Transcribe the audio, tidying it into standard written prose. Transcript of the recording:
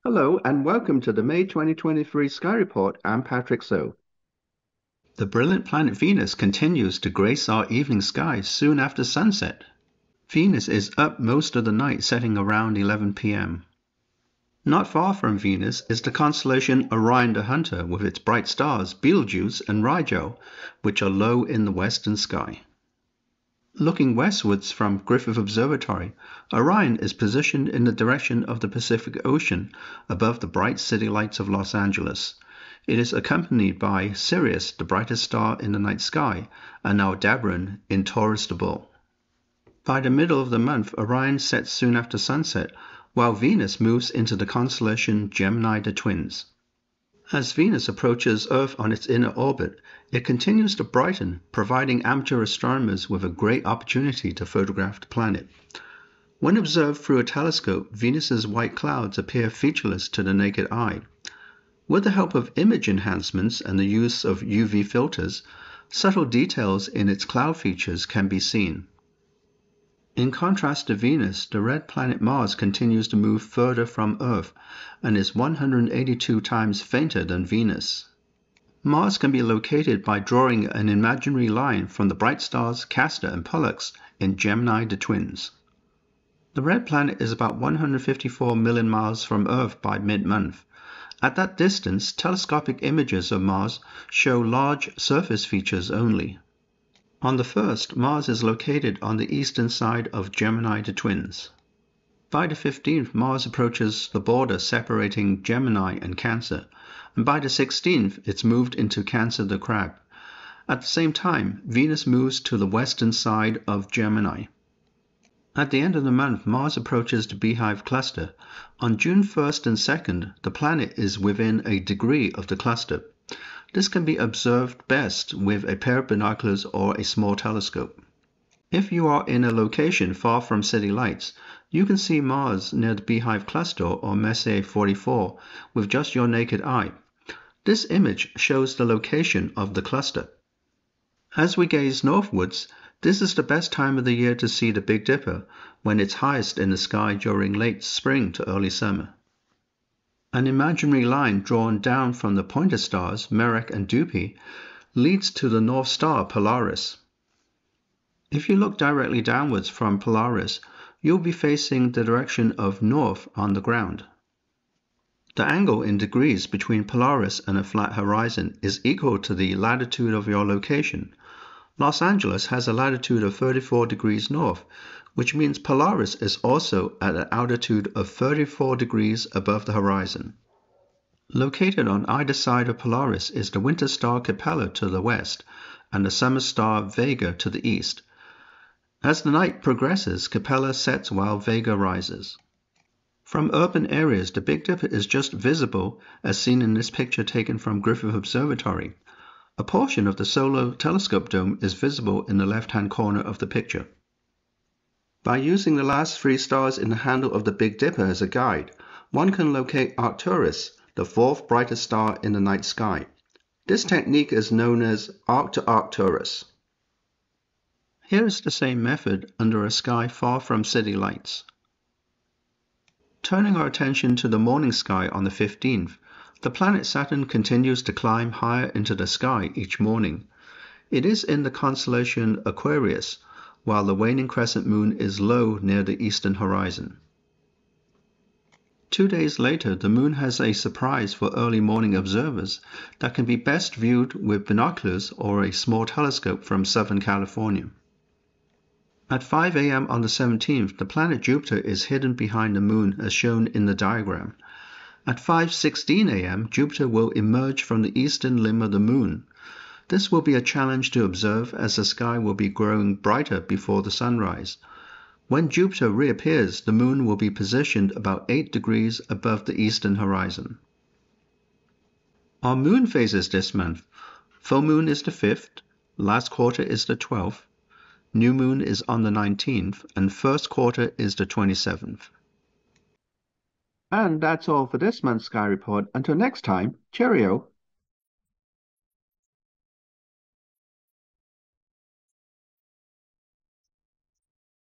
Hello and welcome to the May 2023 Sky Report. I'm Patrick So. The brilliant planet Venus continues to grace our evening sky soon after sunset. Venus is up most of the night, setting around 11 p.m. Not far from Venus is the constellation Orion the Hunter with its bright stars Betelgeuse and Rigel, which are low in the western sky. Looking westwards from Griffith Observatory, Orion is positioned in the direction of the Pacific Ocean above the bright city lights of Los Angeles. It is accompanied by Sirius, the brightest star in the night sky, and Aldebaran in Taurus the Bull. By the middle of the month, Orion sets soon after sunset, while Venus moves into the constellation Gemini the Twins. As Venus approaches Earth on its inner orbit, it continues to brighten, providing amateur astronomers with a great opportunity to photograph the planet. When observed through a telescope, Venus's white clouds appear featureless to the naked eye. With the help of image enhancements and the use of UV filters, subtle details in its cloud features can be seen. In contrast to Venus, the red planet Mars continues to move further from Earth and is 182 times fainter than Venus. Mars can be located by drawing an imaginary line from the bright stars Castor and Pollux in Gemini the Twins. The red planet is about 154 million miles from Earth by mid-month. At that distance, telescopic images of Mars show large surface features only. On the first, Mars is located on the eastern side of Gemini the Twins. By the 15th, Mars approaches the border separating Gemini and Cancer, and by the 16th, it's moved into Cancer the Crab. At the same time, Venus moves to the western side of Gemini. At the end of the month, Mars approaches the Beehive cluster. On June 1st and 2nd, the planet is within a degree of the cluster. This can be observed best with a pair of binoculars or a small telescope. If you are in a location far from city lights, you can see Mars near the Beehive cluster or Messier 44 with just your naked eye. This image shows the location of the cluster. As we gaze northwards, this is the best time of the year to see the Big Dipper, when it's highest in the sky during late spring to early summer. An imaginary line drawn down from the pointer stars, Merak and Dupi, leads to the North Star Polaris. If you look directly downwards from Polaris, you'll be facing the direction of north on the ground. The angle in degrees between Polaris and a flat horizon is equal to the latitude of your location. Los Angeles has a latitude of 34 degrees north, which means Polaris is also at an altitude of 34 degrees above the horizon. Located on either side of Polaris is the winter star Capella to the west and the summer star Vega to the east. As the night progresses, Capella sets while Vega rises. From urban areas, the Big Dipper is just visible as seen in this picture taken from Griffith Observatory. A portion of the solar telescope dome is visible in the left-hand corner of the picture. By using the last three stars in the handle of the Big Dipper as a guide, one can locate Arcturus, the fourth brightest star in the night sky. This technique is known as arc to Arcturus. Here is the same method under a sky far from city lights. Turning our attention to the morning sky on the 15th, the planet Saturn continues to climb higher into the sky each morning. It is in the constellation Aquarius, while the waning crescent moon is low near the eastern horizon. 2 days later, the moon has a surprise for early morning observers that can be best viewed with binoculars or a small telescope from Southern California. At 5 a.m. on the 17th, the planet Jupiter is hidden behind the moon as shown in the diagram. At 5:16 a.m., Jupiter will emerge from the eastern limb of the moon. This will be a challenge to observe as the sky will be growing brighter before the sunrise. When Jupiter reappears, the moon will be positioned about 8 degrees above the eastern horizon. Our moon phases this month. Full moon is the 5th, last quarter is the 12th, new moon is on the 19th, and first quarter is the 27th. And that's all for this month's Sky Report. Until next time, cheerio!